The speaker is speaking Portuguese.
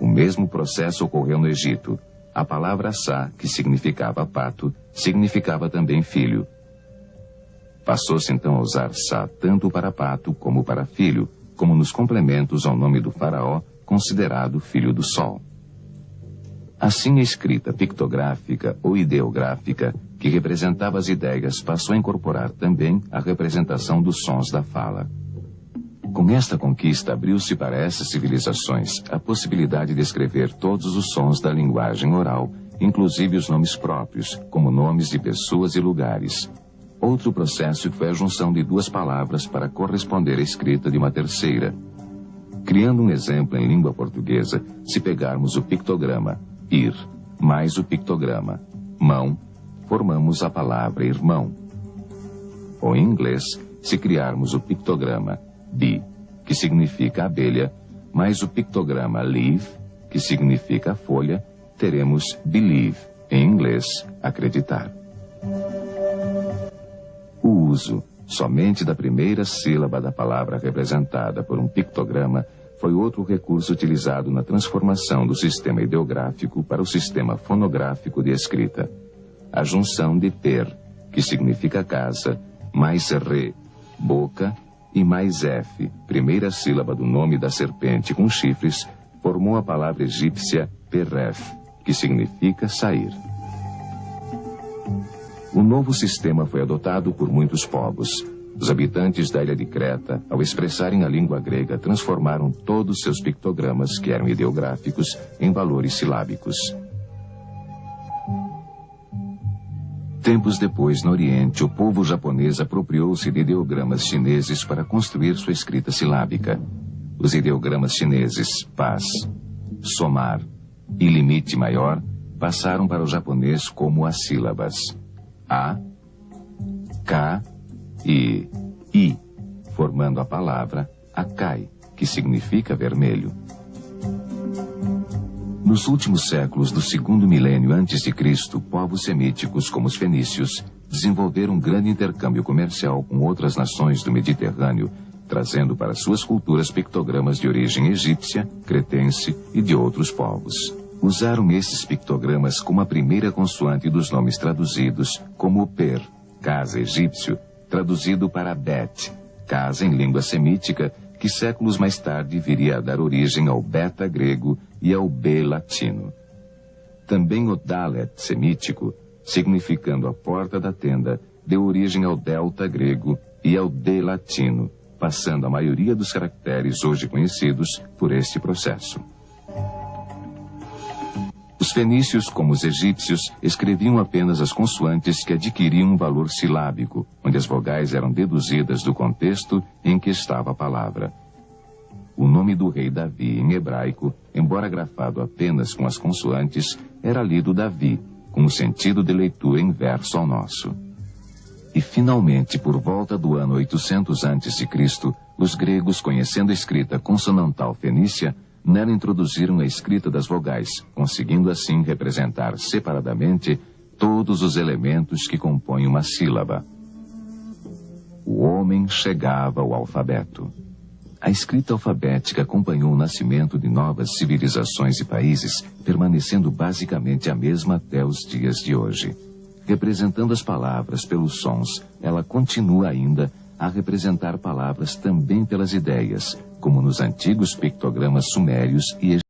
O mesmo processo ocorreu no Egito. A palavra Sá, que significava pato, significava também filho. Passou-se então a usar Sá tanto para pato como para filho, como nos complementos ao nome do faraó, considerado filho do sol. Assim, a escrita pictográfica ou ideográfica, que representava as ideias, passou a incorporar também a representação dos sons da fala. Com esta conquista, abriu-se para essas civilizações a possibilidade de escrever todos os sons da linguagem oral, inclusive os nomes próprios, como nomes de pessoas e lugares. Outro processo foi a junção de duas palavras para corresponder à escrita de uma terceira. Criando um exemplo em língua portuguesa, se pegarmos o pictograma ir mais o pictograma mão, formamos a palavra irmão. Ou em inglês, se criarmos o pictograma bee, que significa abelha, mais o pictograma leaf, que significa folha, teremos believe, em inglês, acreditar. O uso somente da primeira sílaba da palavra representada por um pictograma foi outro recurso utilizado na transformação do sistema ideográfico para o sistema fonográfico de escrita. A junção de ter, que significa casa, mais re, boca, e mais f, primeira sílaba do nome da serpente com chifres, formou a palavra egípcia peref, que significa sair. O novo sistema foi adotado por muitos povos. Os habitantes da ilha de Creta, ao expressarem a língua grega, transformaram todos seus pictogramas, que eram ideográficos, em valores silábicos. Tempos depois, no Oriente, o povo japonês apropriou-se de ideogramas chineses para construir sua escrita silábica. Os ideogramas chineses paz, somar e limite maior passaram para o japonês como as sílabas a, k e i, formando a palavra Akai, que significa vermelho. Nos últimos séculos do segundo milênio antes de Cristo, povos semíticos como os fenícios desenvolveram um grande intercâmbio comercial com outras nações do Mediterrâneo, trazendo para suas culturas pictogramas de origem egípcia, cretense e de outros povos. Usaram esses pictogramas como a primeira consoante dos nomes traduzidos, como o per, casa egípcio, traduzido para bet, casa em língua semítica, que séculos mais tarde viria a dar origem ao beta grego e ao b latino. Também o dalet semítico, significando a porta da tenda, deu origem ao delta grego e ao d latino, passando a maioria dos caracteres hoje conhecidos por este processo. Os fenícios, como os egípcios, escreviam apenas as consoantes que adquiriam um valor silábico, onde as vogais eram deduzidas do contexto em que estava a palavra. O nome do rei Davi, em hebraico, embora grafado apenas com as consoantes, era lido Davi, com o sentido de leitura inverso ao nosso. E, finalmente, por volta do ano 800 a.C., os gregos, conhecendo a escrita consonantal fenícia, nela introduziram a escrita das vogais, conseguindo assim representar separadamente todos os elementos que compõem uma sílaba. O homem chegava ao alfabeto. A escrita alfabética acompanhou o nascimento de novas civilizações e países, permanecendo basicamente a mesma até os dias de hoje. Representando as palavras pelos sons, ela continua ainda a representar palavras também pelas ideias, como nos antigos pictogramas sumérios e egípcios.